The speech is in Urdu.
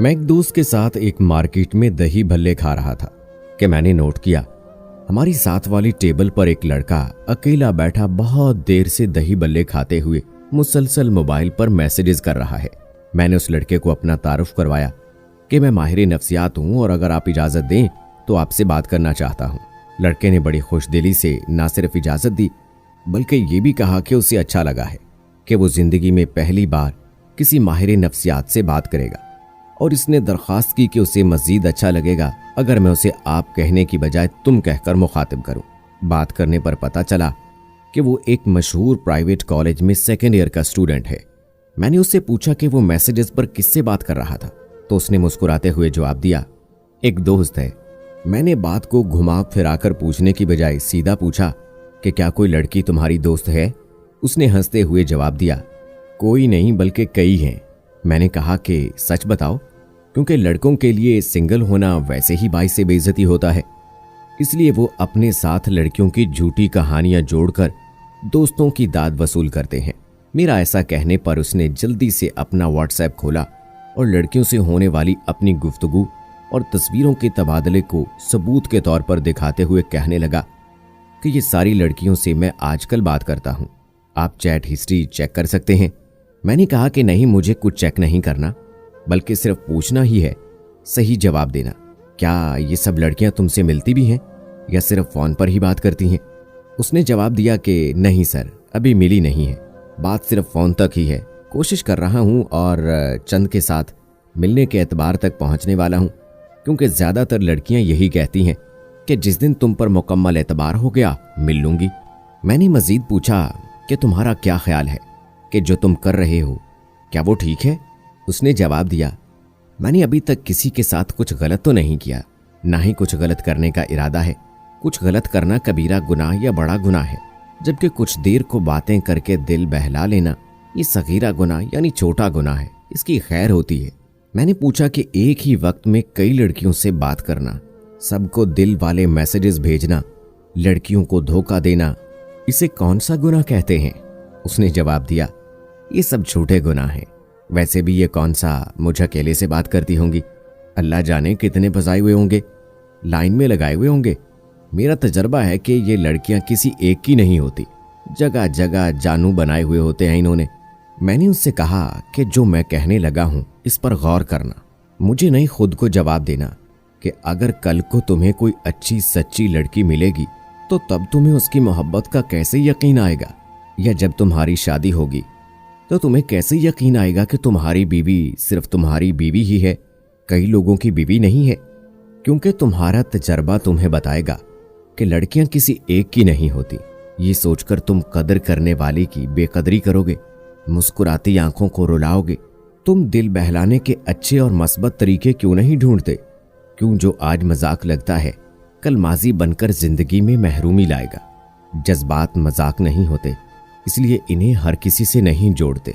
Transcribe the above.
میں ایک دوست کے ساتھ ایک مارکیٹ میں دہی بھلے کھا رہا تھا کہ میں نے نوٹ کیا ہماری ساتھ والی ٹیبل پر ایک لڑکا اکیلا بیٹھا بہت دیر سے دہی بھلے کھاتے ہوئے مسلسل موبائل پر میسیجز کر رہا ہے۔ میں نے اس لڑکے کو اپنا تعارف کروایا کہ میں ماہر نفسیات ہوں اور اگر آپ اجازت دیں تو آپ سے بات کرنا چاہتا ہوں۔ لڑکے نے بڑی خوش دلی سے نہ صرف اجازت دی بلکہ یہ بھی کہا کہ اسے اچھا لگا ہے کہ وہ زندگی میں پہلی بار کسی ماہر نفسیات سے بات کرے گا، اور اس نے درخواست کی کہ اسے مزید اچھا لگے گا اگر میں اسے آپ کہنے کی بجائے تم کہہ کر مخاطب کروں۔ بات کرنے پر پتہ چلا کہ وہ ایک مشہور پرائیویٹ کالج میں سیکنڈ ایئر کا اسٹوڈنٹ ہے۔ میں نے اس سے پوچھا کہ وہ میسیجز پر کس سے بات کر رہا تھا تو اس نے مسکراتے ہوئے جواب دیا، ایک دوست ہے۔ میں نے بات کو گھما پھرا کر پوچھنے کی بجائے سیدھا پوچھا کہ کیا کوئی لڑکی تمہاری دوست ہے؟ اس نے ہنستے ہوئے جواب دیا، کوئی نہیں بلکہ کئی ہیں۔ میں نے کہا کہ سچ بتاؤ، کیونکہ لڑکوں کے لیے سنگل ہونا ویسے ہی باعث بے عزتی ہوتا ہے، اس لیے وہ اپنے ساتھ لڑکیوں کی جھوٹی کہانیاں جوڑ کر دوستوں کی داد وصول کرتے ہیں۔ میرا ایسا کہنے پر اس نے جلدی سے اپنا واٹس ایپ کھولا اور لڑکیوں سے ہونے والی اپنی گفتگو اور تصویروں کے تبادلے کو ثبوت کے طور پر دکھاتے ہوئے کہنے لگا کہ یہ ساری لڑکیوں سے میں آج کل بات کرتا ہوں، آپ چیٹ ہسٹری چیک کر سکتے ہیں۔ میں نے کہا کہ نہیں، مجھے کچھ چیک نہیں کرنا بلکہ صرف پوچھنا ہی ہے، صحیح جواب دینا۔ کیا یہ سب لڑکیاں تم سے ملتی بھی ہیں یا صرف فون پر ہی بات کرتی ہیں؟ اس نے جواب دیا کہ نہیں سر، ابھی ملی نہیں ہے، بات صرف فون تک ہی ہے، کوشش کر رہا ہوں اور چند کے ساتھ ملنے کے اعتبار تک پہنچنے والا ہوں، کیونکہ زیادہ تر لڑکیاں یہی کہتی ہیں کہ جس دن تم پر مکمل اعتبار ہو گیا مل لوں گی۔ میں نے مزید پوچھا کہ تمہارا کیا خیال ہے کہ جو تم کر رہے ہو کیا وہ ٹھیک ہے؟ اس نے جواب دیا، میں نے ابھی تک کسی کے ساتھ کچھ غلط تو نہیں کیا، نہ ہی کچھ غلط کرنے کا ارادہ ہے۔ کچھ غلط کرنا کبیرہ گناہ یا بڑا گناہ ہے، جبکہ کچھ دیر کو باتیں کر کے دل بہلا لینا یہ صغیرہ گناہ یعنی چھوٹا گناہ ہے، اس کی خیر ہوتی ہے۔ میں نے پوچھا کہ ایک ہی وقت میں کئی لڑکیوں سے بات کرنا، سب کو دل والے میسیجز بھیجنا، لڑکیوں کو دھوکہ دینا، اسے کون سا گناہ کہتے ہیں؟ اس نے جواب دیا، یہ سب چھوٹے گناہ ہیں، ویسے بھی یہ کون سا مجھ اکیلے سے بات کرتی ہوں گی، اللہ جانے کتنے پھنسائے ہوئے ہوں گے، لائن میں لگائے ہوئے ہوں گے۔ میرا تجربہ ہے کہ یہ لڑکیاں کسی ایک کی نہیں ہوتی، جگہ جگہ جانو بنائے ہوئے ہوتے ہیں انہوں نے۔ میں نے اس سے کہا کہ جو میں کہنے لگا ہوں اس پر غور کرنا، مجھے نہیں خود کو جواب دینا کہ اگر کل کو تمہیں کوئی اچھی سچی لڑکی ملے گی تو تب تمہیں اس کی محبت کا کیسے یقین آئے گا، یا جب تمہاری شادی ہوگی تو تمہیں کیسے یقین آئے گا کہ تمہاری بیوی صرف تمہاری بیوی ہی ہے، کئی لوگوں کی بیوی نہیں ہے، کیونکہ تمہارا تجربہ تمہیں بتائے گا کہ لڑکیاں کسی ایک کی نہیں ہوتی۔ یہ سوچ کر تم قدر کرنے والی کی بے قدری کرو گے، مسکراتی آنکھوں کو رلاؤ گے۔ تم دل بہلانے کے اچھے اور مثبت طریقے کیوں نہیں ڈھونڈتے؟ کیوں جو آج مذاق لگتا ہے کل ماضی بن کر زندگی میں محرومی لائے گا۔ جذبات مذاق نہیں ہوتے، اس لیے انہیں ہر کسی سے نہیں جوڑتے۔